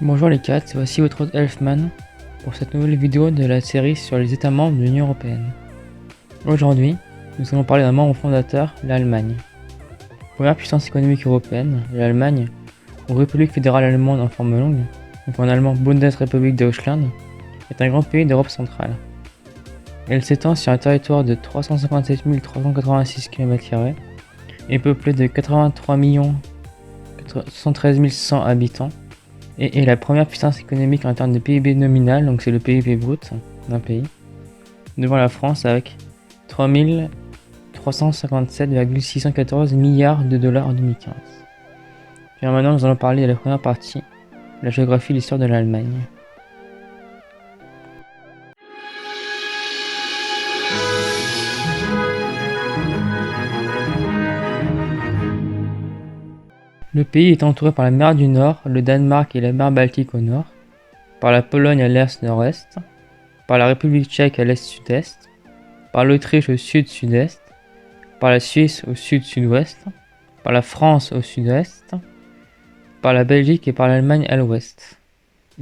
Bonjour les cats, voici votre hôte Elfman pour cette nouvelle vidéo de la série sur les États membres de l'Union Européenne. Aujourd'hui, nous allons parler d'un membre fondateur, l'Allemagne. Première puissance économique européenne, l'Allemagne, ou République fédérale allemande en forme longue, donc en allemand Bundesrepublik Deutschland, est un grand pays d'Europe centrale. Elle s'étend sur un territoire de 357 386 km² et peuplée de 83 73 100 habitants, et est la première puissance économique en termes de PIB nominal, donc c'est le PIB brut d'un pays, devant la France avec 357,614 milliards de dollars en 2015. Puis maintenant nous allons parler de la première partie, la géographie et l'histoire de l'Allemagne. Le pays est entouré par la mer du Nord, le Danemark et la mer Baltique au nord, par la Pologne à l'est-nord-est, par la République tchèque à l'est-sud-est, par l'Autriche au sud-sud-est, par la Suisse au sud-sud-ouest, par la France au sud-est, par la Belgique et par l'Allemagne à l'ouest,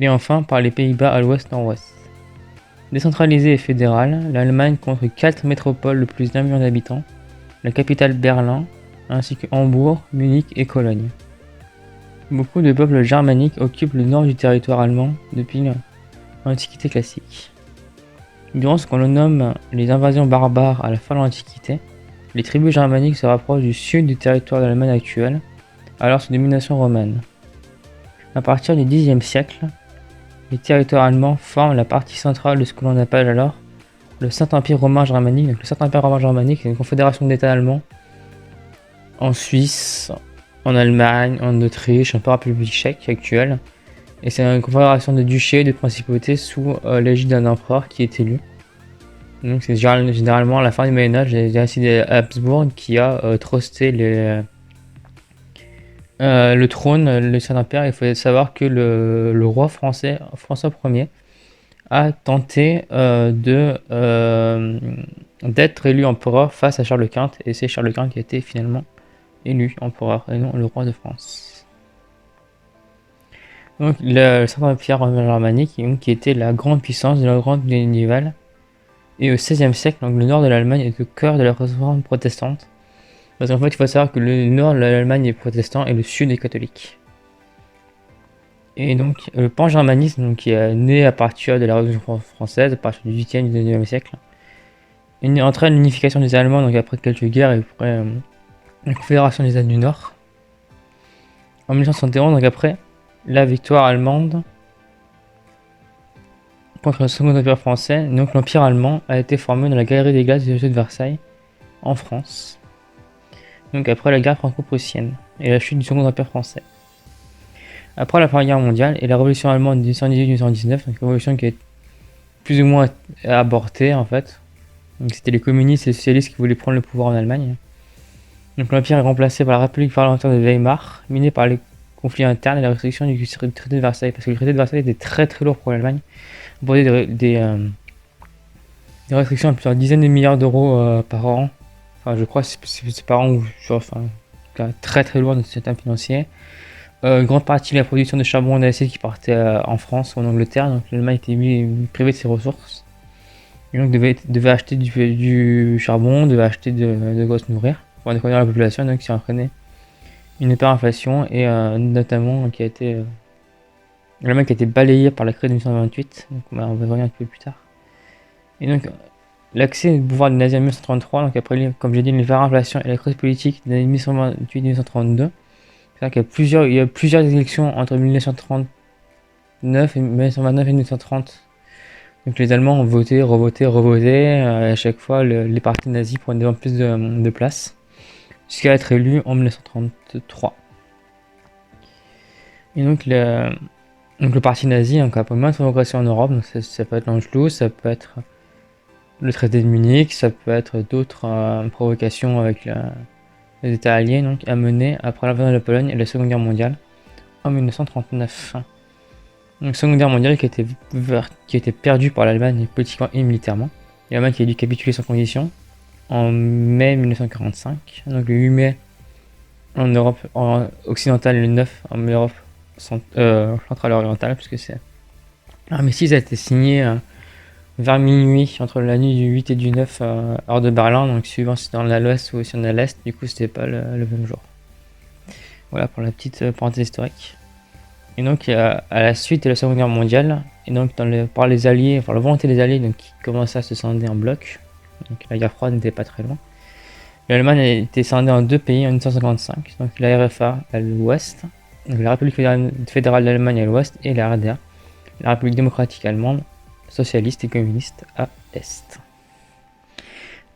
et enfin par les Pays-Bas à l'ouest-nord-ouest. Décentralisée et fédérale, l'Allemagne compte 4 métropoles de plus d'1 million d'habitants, la capitale Berlin, ainsi que Hambourg, Munich et Cologne. Beaucoup de peuples germaniques occupent le nord du territoire allemand depuis l'Antiquité classique. Durant ce qu'on nomme les invasions barbares à la fin de l'Antiquité, les tribus germaniques se rapprochent du sud du territoire de l'Allemagne actuelle, alors sous domination romaine. À partir du Xe siècle, les territoires allemands forment la partie centrale de ce que l'on appelle alors le Saint-Empire romain germanique. Donc le Saint-Empire romain germanique est une confédération d'États allemands en Suisse, en Allemagne, en Autriche, un peu en République tchèque actuelle. Et c'est une confédération de duchés et de principautés sous l'égide d'un empereur qui est élu. Donc c'est généralement à la fin du Moyen-Âge, il y a aussi des Habsbourg qui a trusté le trône, le Saint-Empire. Il faut savoir que le roi français, François Ier, a tenté d'être élu empereur face à Charles Quint, et c'est Charles Quint qui a été finalement élu empereur et non le roi de France. Donc le Saint-Empire germanique qui était la grande puissance de la grande médiévale, et au XVIe siècle, donc le nord de l'Allemagne est au cœur de la réforme protestante, parce qu'en fait il faut savoir que le nord de l'Allemagne est protestant et le sud est catholique. Et donc le pan-germanisme, qui est né à partir de la Révolution française, à partir du 8e et du 9e siècle, entraîne l'unification des Allemands donc après quelques guerres et après la Confédération des Alpes du Nord. En 1971, donc après la victoire allemande contre le Second Empire français, donc l'Empire allemand a été formé dans la Galerie des Glaces du château de Versailles, en France. Donc après la guerre franco-prussienne et la chute du Second Empire français. Après la Première Guerre mondiale et la Révolution allemande de 1818-1819, donc une révolution qui est plus ou moins abortée en fait. Donc c'était les communistes et les socialistes qui voulaient prendre le pouvoir en Allemagne. Donc l'Empire est remplacé par la République parlementaire de Weimar, minée par les conflits internes et la restriction du traité de Versailles, parce que le traité de Versailles était très très lourd pour l'Allemagne. Il posait des restrictions à plusieurs dizaines de milliards d'euros par an. Enfin, je crois que c'est par an, ou enfin, très très lourd dans ce système financier. Une grande partie de la production de charbon et d'acier qui partait en France ou en Angleterre, donc l'Allemagne était privée de ses ressources. Et donc devait acheter du charbon, devait acheter de quoi se nourrir pour découvrir la population, donc ça a entraîné une hyperinflation et notamment qui a été l'Allemagne qui a été balayée par la crise de 1928, donc on va revenir un peu plus tard. Et donc l'accès au pouvoir des nazis en 1933, donc après comme j'ai dit l'hyperinflation et la crise politique des années 1928 et 1932, c'est-à-dire qu'il y a plusieurs élections entre 1939 et 1929 et 1930. Donc les Allemands ont voté, revoté, et à chaque fois les partis nazis prenaient de plus de place, jusqu'à être élus en 1933. Et donc le parti nazi a pas mal de progression en Europe, donc ça peut être l'Anschluss, ça peut être le traité de Munich, ça peut être d'autres provocations avec les États alliés, donc amenées après l'invasion de la Pologne et la Seconde Guerre mondiale en 1939. Donc Seconde Guerre mondiale qui a été perdue par l'Allemagne politiquement et militairement. L'Allemagne qui a dû capituler sans condition en mai 1945. Donc le 8 mai en Europe occidentale et le 9 en Europe centrale orientale, puisque c'est l'armistice a été signé vers minuit, entre la nuit du 8 et du 9 heure de Berlin, donc suivant si c'est dans l'ouest ou si on est à l'est, du coup c'était pas le même jour. Voilà pour la petite parenthèse historique. Et donc à la suite de la Seconde Guerre mondiale, et donc par les Alliés, enfin la volonté des Alliés, donc qui commençaient à se scinder en bloc, donc la guerre froide n'était pas très loin. L'Allemagne a été scindée en deux pays en 1955, donc la RFA à l'ouest, donc la République fédérale d'Allemagne à l'ouest, et la RDA, la République démocratique allemande, socialiste et communiste à l'est.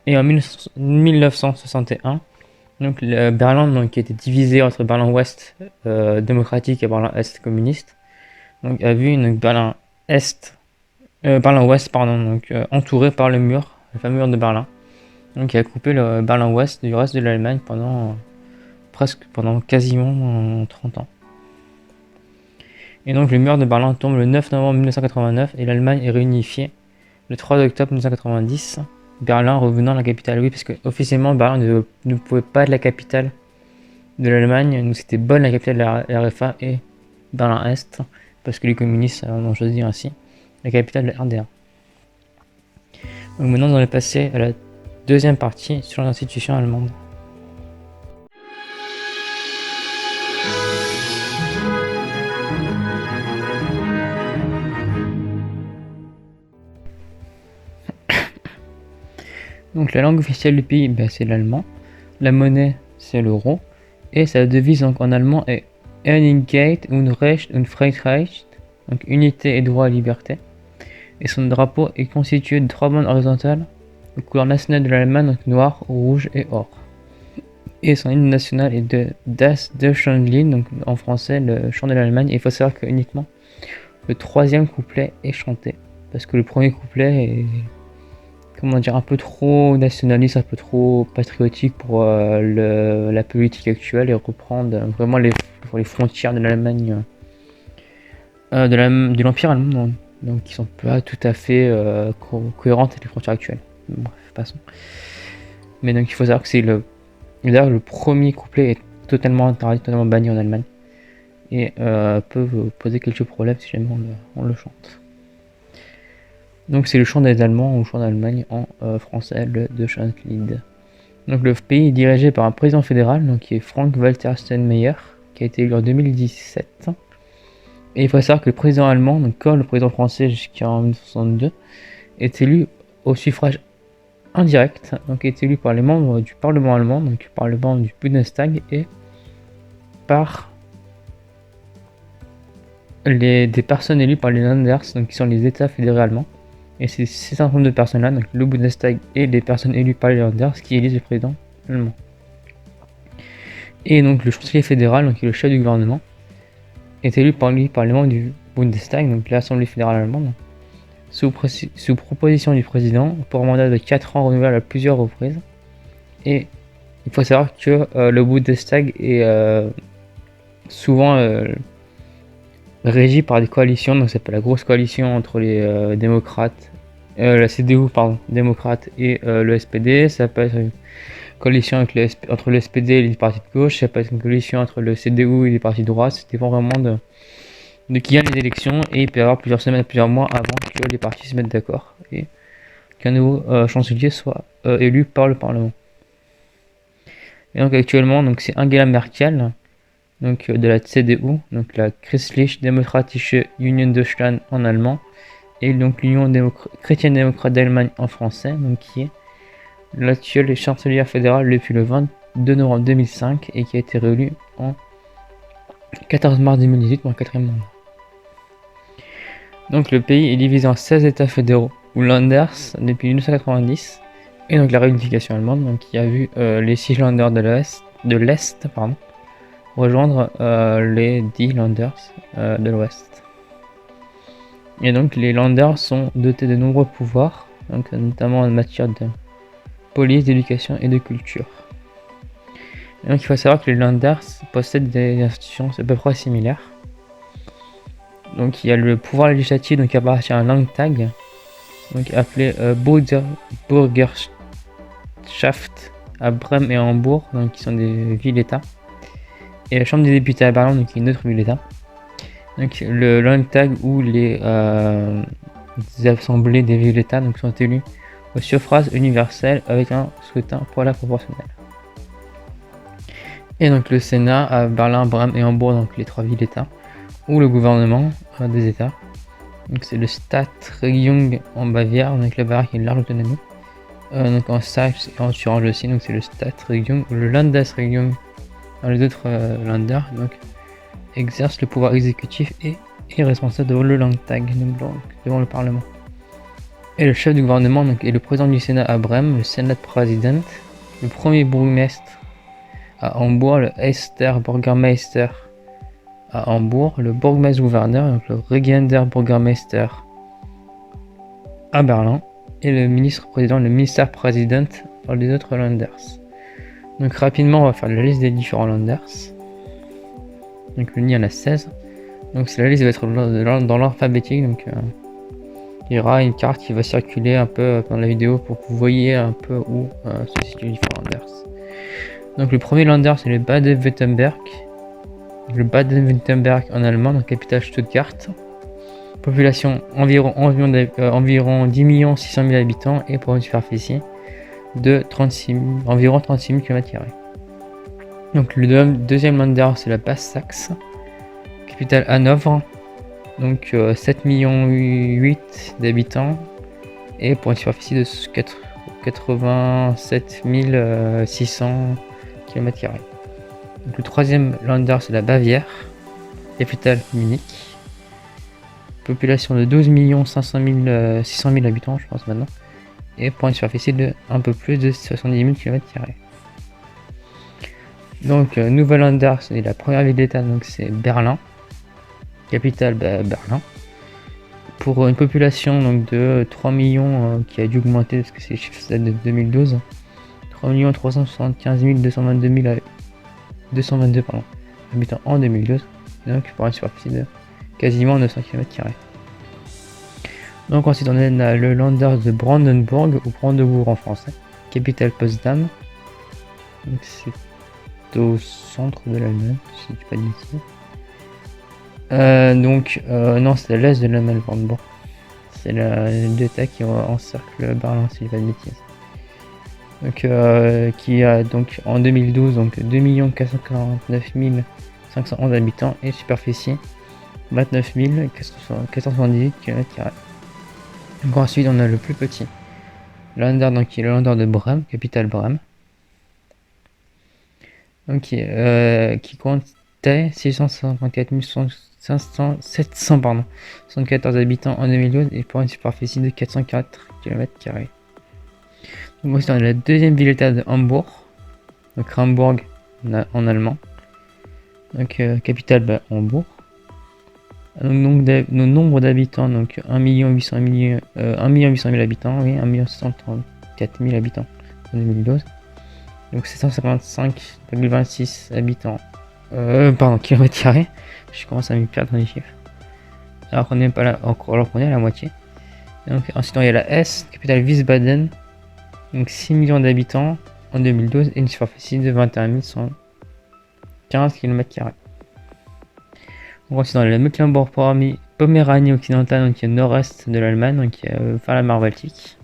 Et en 1961, donc Berlin, donc, qui était divisé entre Berlin-Ouest démocratique et Berlin-Est communiste, donc, a vu une Berlin-Ouest entouré par le mur, le fameux mur de Berlin, donc qui a coupé le Berlin-Ouest du reste de l'Allemagne pendant quasiment 30 ans. Et donc le mur de Berlin tombe le 9 novembre 1989 et l'Allemagne est réunifiée le 3 octobre 1990, Berlin revenant la capitale. Oui, parce que officiellement Berlin ne pouvait pas être la capitale de l'Allemagne, nous c'était Bonn la capitale de la RFA et Berlin-Est, parce que les communistes ont choisi ainsi la capitale de la RDA. Donc maintenant on est passé à la deuxième partie sur l'institution allemande. Donc la langue officielle du pays, c'est l'allemand. La monnaie, c'est l'euro. Et sa devise donc, en allemand est Einigkeit und Recht und Freiheit, donc unité et droit et liberté. Et son drapeau est constitué de 3 bandes horizontales de couleur nationale de l'Allemagne, donc noir, rouge et or. Et son hymne national est de Das Deutschlandlied, donc en français le chant de l'Allemagne. Et il faut savoir que uniquement le 3e couplet est chanté, parce que le premier couplet est un peu trop nationaliste, un peu trop patriotique pour la politique actuelle et reprendre vraiment les frontières de l'Allemagne, de l'Empire allemand, donc qui sont pas tout à fait cohérentes avec les frontières actuelles. Bref, passons. Mais donc il faut savoir que c'est d'ailleurs le premier couplet est totalement interdit, totalement banni en Allemagne et peut poser quelques problèmes si jamais on le chante. Donc c'est le chant des Allemands ou chant d'Allemagne en français, le Deutschlandlied. Donc le pays est dirigé par un président fédéral, donc qui est Frank-Walter Steinmeier, qui a été élu en 2017. Et il faut savoir que le président allemand, donc comme le président français jusqu'en 1962, est élu au suffrage indirect, donc est élu par les membres du Parlement allemand, donc par le membre du Bundestag et par des personnes élues par les Länders, donc qui sont les États fédérés allemands. Et c'est ces certain nombre de personnes-là, donc le Bundestag et les personnes élues par les Länders, qui élisent le président allemand. Et donc le chancelier fédéral, donc qui est le chef du gouvernement, est élu par les membres du Bundestag, donc l'Assemblée fédérale allemande, sous proposition du président, pour un mandat de 4 ans renouvelable à plusieurs reprises. Et il faut savoir que le Bundestag est souvent régi par des coalitions, donc ça s'appelle la grosse coalition entre les démocrates, la CDU démocrate et le SPD. Ça peut être une coalition entre le SPD et les partis de gauche, ça peut être une coalition entre le CDU et les partis de droite. Ça dépend vraiment de qui gagne les élections, et il peut y avoir plusieurs semaines, plusieurs mois avant que les partis se mettent d'accord et qu'un nouveau chancelier soit élu par le Parlement. Et donc actuellement, donc c'est Angela Merkel, donc de la CDU, donc la Christliche Demokratische Union Deutschland en allemand, et donc l'Union chrétienne démocrate d'Allemagne en français, donc qui est l'actuelle chancelière fédérale depuis le 22 novembre 2005 et qui a été réélue en 14 mars 2018 pour un 4e mandat. Donc le pays est divisé en 16 États fédéraux ou Länders depuis 1990, et donc la réunification allemande, donc qui a vu les 6 Länder de l'Est rejoindre les 10 Länders de l'Ouest. Et donc les Länder sont dotés de nombreux pouvoirs, donc notamment en matière de police, d'éducation et de culture. Et donc il faut savoir que les Länder possèdent des institutions à peu près similaires. Donc il y a le pouvoir législatif, donc qui appartient à un Landtag, donc appelé Bürgerschaft à Brême et à Hambourg, donc qui sont des villes-États. Et la Chambre des députés à Berlin, donc qui est une autre ville-État. Donc le Landtag où les assemblées des villes-États sont élues au suffrage universel avec un scrutin pour la proportionnelle. Et donc le Sénat à Berlin, Brême et Hambourg, donc les 3 villes-États, ou le gouvernement des États. Donc c'est le Stadtregierung en Bavière, donc la Bavière qui a une large autonomie. Donc en Saxe et en Thuringe aussi, donc c'est le Stadtregierung ou le Landesregierung dans les autres Länder, donc exerce le pouvoir exécutif et est responsable devant le Landtag, donc devant le Parlement. Et le chef du gouvernement donc, est le président du Sénat à Brême, le Senatspräsident, le premier bourgmestre à Hambourg, le Erster Bürgermeister à Hambourg, le Bourgmestre-gouverneur, donc le Regierender Bürgermeister à Berlin, et le ministre-président, le Ministerpräsident dans les autres Länders. Donc rapidement, on va faire la liste des différents Länders. Donc il y en a 16. Donc la liste va être dans l'ordre alphabétique. Donc il y aura une carte qui va circuler un peu dans la vidéo pour que vous voyez un peu où se situent les différents Länders. Donc le premier Länder c'est le Baden-Württemberg. Le Baden-Württemberg en allemand, donc capitale Stuttgart. Population environ 10 600 000 habitants et pour une superficie de environ 36 000 km². Donc le deuxième Länder c'est la Basse-Saxe. Capitale Hanovre. Donc 7 millions 8 d'habitants et pour une superficie de 87 600 km². Donc le troisième Länder c'est la Bavière, capitale Munich, population de 12 600 000 habitants je pense maintenant, et pour une superficie de un peu plus de 70 000 km². Donc nouvel Länder c'est la première ville d'État, donc c'est Berlin, capitale Berlin, pour une population donc de 3 millions qui a dû augmenter parce que c'est les chiffres de 2012, 3 375 222 habitants en 2012, donc pour une superficie de quasiment 900 km². Donc ensuite on a le Länder de Brandenburg ou Brandebourg en français, capitale Potsdam, donc c'est au centre de l'Allemagne si je dis pas de bêtises. Non c'est à l'est de l'Allemagne, Brandebourg, c'est l'État qui encercle Berlin si je dis pas de bêtises. Donc, qui a donc en 2012 donc 2 449 511 habitants et superficie 29 478 km². Donc ensuite on a le plus petit Länder, donc qui est le Länder de Brême, capitale Brême, donc qui comptait 654 774 habitants en 2012 et pour une superficie de 404 km². Donc ensuite on a la deuxième ville-État de Hambourg, donc Hambourg en allemand, donc capitale Hambourg. Donc nos nombres d'habitants, donc 1 800 000 habitants, oui, 1 634 000 habitants en 2012, donc 755,26 habitants, km², je commence à me perdre dans les chiffres, alors qu'on n'est pas là, alors qu'on est à la moitié. Donc ensuite il y a la S, capitale Wiesbaden, donc 6 millions d'habitants en 2012 et une superficie de 21 115 km². On va dans la Mecklembourg-Poméranie occidentale, donc qui est nord-est de l'Allemagne, donc qui est vers la mer Baltique.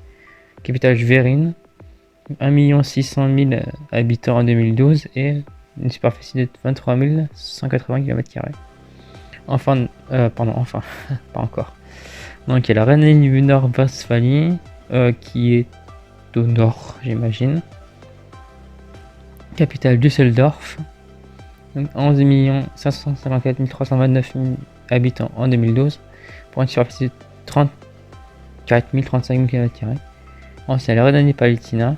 Capitale Schwerin, 1 600 000 habitants en 2012 et une superficie de 23 180 km². Enfin, pas encore. Donc il y a la Rhénanie du Nord-Westphalie, qui est au nord, j'imagine. Capitale Düsseldorf. Donc 11 554 329 habitants en 2012 pour une superficie de 34 035 km². Ensuite, il y a la Rhénanie-Palatinat,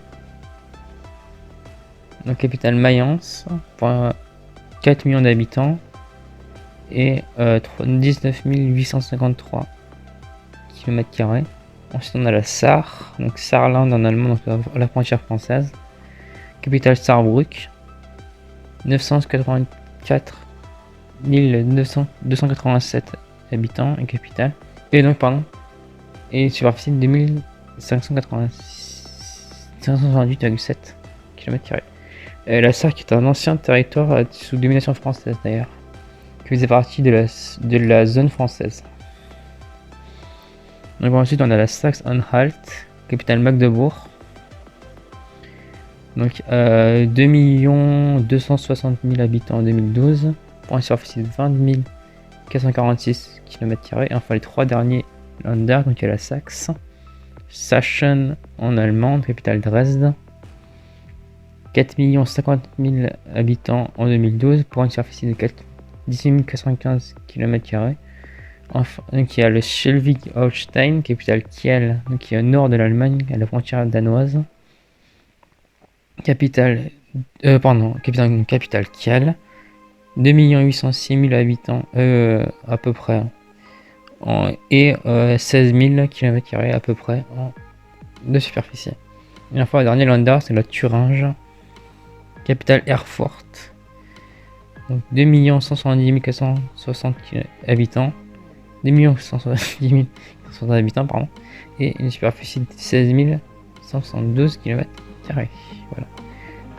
donc capitale Mayence, pour 4 millions d'habitants et 19 853 km². Ensuite, on a la Sarre, donc Saarland en allemand, donc la frontière française, capitale Saarbrück, 984 287 habitants et capitale, et donc et superficie de 568,7 km². La Sarre qui est un ancien territoire sous domination française d'ailleurs, qui faisait partie de la zone française. Donc ensuite on a la Saxe-Anhalt, capitale Magdebourg. Donc 2 260 000 habitants en 2012, pour une superficie de 20 446 km². Et enfin les trois derniers Länder, donc il y a la Saxe, Sachsen en allemand, capitale Dresde. 4 50 000 habitants en 2012 pour une superficie de 18 415 km². Enfin, donc il y a le Schleswig-Holstein, capitale Kiel, donc qui est au nord de l'Allemagne, à la frontière danoise. Capitale Kiel, 2 806 000 habitants à peu près, et 16 000 km² à peu près de superficie. Et enfin, le dernier Länder, c'est la Thuringe, capitale Erfurt, donc 2 170 460 habitants, 2 170 460 habitants, pardon, et une superficie de 16 172 km².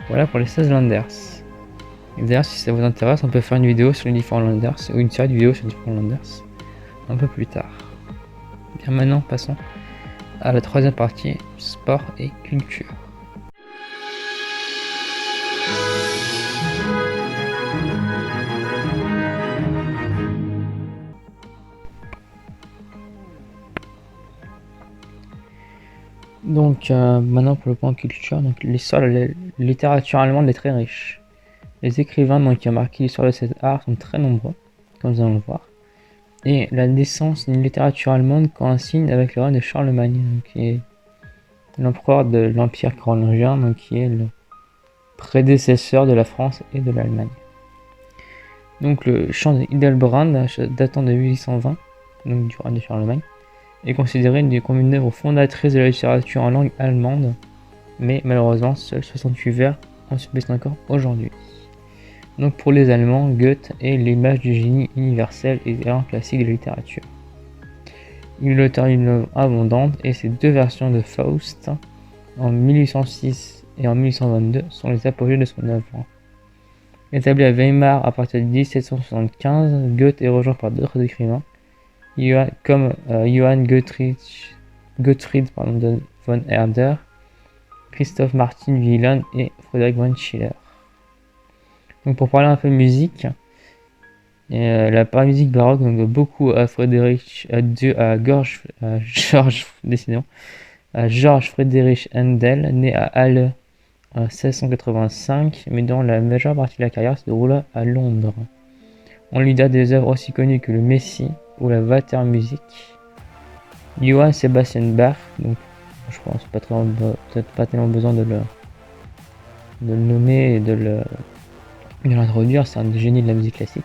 Voilà pour les 16 Länders. Et d'ailleurs, si ça vous intéresse, on peut faire une vidéo sur les différents Länders ou une série de vidéos sur les différents Länders un peu plus tard. Bien, maintenant passons à la troisième partie, sport et culture. Donc maintenant pour le point culture, donc l'histoire de la littérature allemande est très riche. Les écrivains qui ont marqué l'histoire de cet art sont très nombreux, comme nous allons le voir. Et la naissance d'une littérature allemande coïncide avec le règne de Charlemagne, donc, qui est l'empereur de l'Empire carolingien, donc qui est le prédécesseur de la France et de l'Allemagne. Donc le chant de Hildebrand, datant de 1820, donc du règne de Charlemagne, est considéré comme une œuvre fondatrice de la littérature en langue allemande, mais malheureusement seuls 68 vers en subsistent encore aujourd'hui. Donc pour les Allemands, Goethe est l'image du génie universel et un classique de la littérature. Il est l'auteur d'une œuvre abondante et ses deux versions de Faust, en 1806 et en 1822, sont les apogées de son œuvre. Établi à Weimar à partir de 1775, Goethe est rejoint par d'autres écrivains, comme Johann Gottfried von Herder, Christoph Martin Wieland et Friedrich von Schiller. Donc pour parler un peu musique, la musique baroque, donc beaucoup à George Friedrich Händel, né à Halle en 1685, mais dont la majeure partie de la carrière se déroula à Londres. On lui donne des œuvres aussi connues que le Messie ou la Walter-Musik. Johann Sebastian Bach, donc je pense peut-être pas tellement besoin de le nommer et de l'introduire, c'est un génie de la musique classique.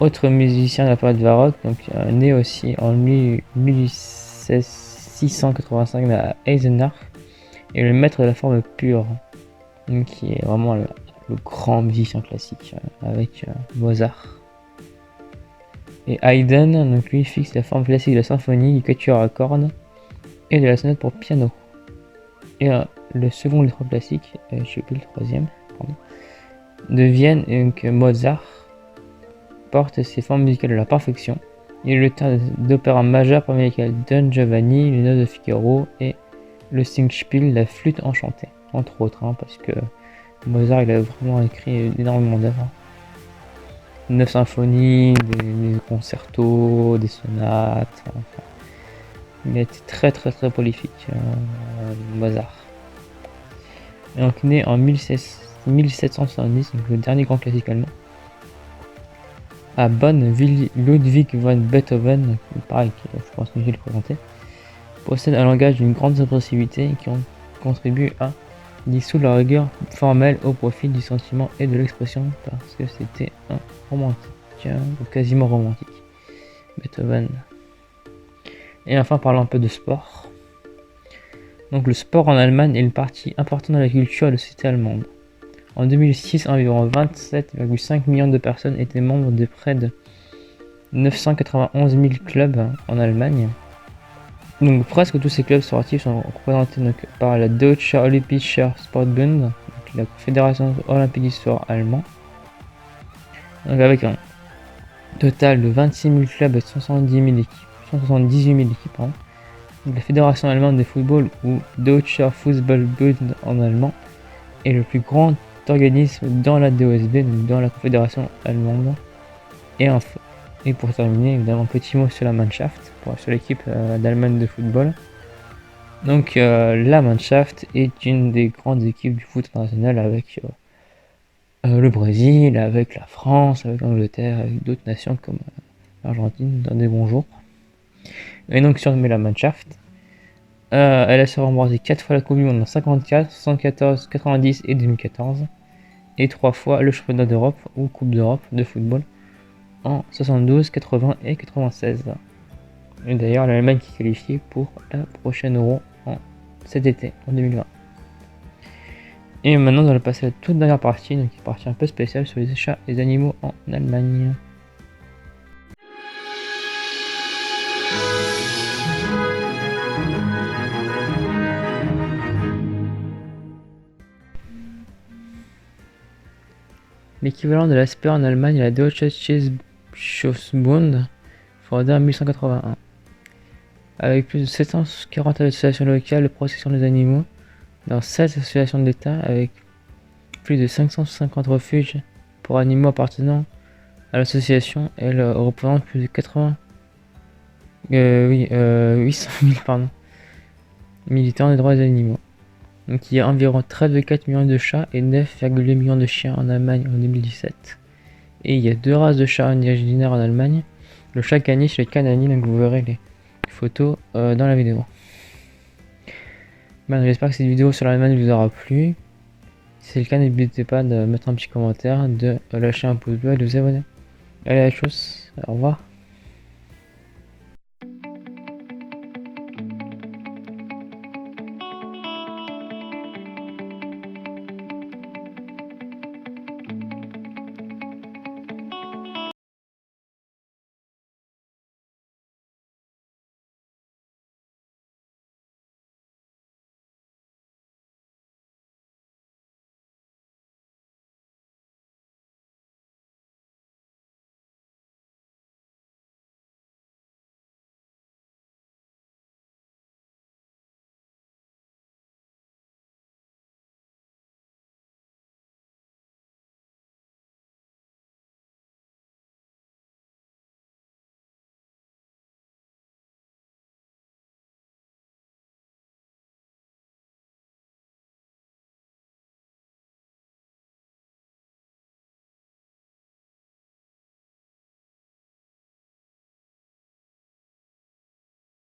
Autre musicien de la période baroque, donc né aussi en 1685 à Eisenach, et le maître de la forme pure, donc qui est vraiment le grand musicien classique avec Mozart. Et Haydn, donc lui fixe la forme classique de la symphonie, du quatuor à cordes et de la sonate pour piano. Et le second des trois classiques, je sais plus le troisième, de Vienne, et donc Mozart porte ses formes musicales de la perfection. Il est l'auteur d'opéras majeurs parmi lesquels Don Giovanni, les Noces de Figaro et le Singspiel, la flûte enchantée, entre autres, parce que Mozart il a vraiment écrit énormément d'œuvres. 9 symphonies, des concertos, des sonates, enfin, il a été très prolifique, Mozart. Et donc né en 1770, donc le dernier grand classique allemand, à Bonn, Ludwig von Beethoven, pareil, je pense que je vais le présenter, possède un langage d'une grande expressivité qui contribue à dissoudre la rigueur formelle au profit du sentiment et de l'expression, parce que c'était un romantique, ou quasiment romantique, Beethoven. Et enfin, parlons un peu de sport. Donc le sport en Allemagne est une partie importante de la culture et de la société allemande. En 2006, environ 27,5 millions de personnes étaient membres de près de 991 000 clubs en Allemagne. Donc presque tous ces clubs sportifs sont représentés par la Deutsche Olympischer Sportbund, donc la Fédération olympique du sport allemand, donc avec Total de 26 000 clubs et 178 000 équipes. Pardon. La fédération allemande de football, ou Deutscher Fußball-Bund en allemand, est le plus grand organisme dans la DOSB, donc dans la Confédération allemande. Et pour terminer, évidemment, petit mot sur la Mannschaft, sur l'équipe d'Allemagne de football. Donc la Mannschaft est une des grandes équipes du foot international avec le Brésil, avec la France, avec l'Angleterre, avec d'autres nations comme l'Argentine dans des bons jours. Et donc surnommée la Mannschaft, elle a se remporté 4 fois la Coupe du Monde en 54, 74, 90 et 2014, et 3 fois le championnat d'Europe ou Coupe d'Europe de football en 72, 80 et 96. Et d'ailleurs l'Allemagne qui est qualifiée pour la prochaine Euro cet été, en 2020. Et maintenant, on va passer à la toute dernière partie, donc une partie un peu spéciale sur les chats et les animaux en Allemagne. L'équivalent de l'Asper en Allemagne est la Deutsche Tierschutzbund, fondée en 1181. Avec plus de 740 associations locales de protection des animaux, dans 16 associations de l'État, avec plus de 550 refuges pour animaux appartenant à l'association, elle représente plus de 800 000 militants des droits des animaux. Donc il y a environ 13,4 millions de chats et 9,2 millions de chiens en Allemagne en 2017. Et il y a 2 races de chats originaires en Allemagne, le chat caniche et le canani, donc vous verrez les photos dans la vidéo. J'espère que cette vidéo sur l'Allemagne vous aura plu. Si c'est le cas, n'hésitez pas de mettre un petit commentaire, de lâcher un pouce bleu et de vous abonner. Allez, à la chose, au revoir.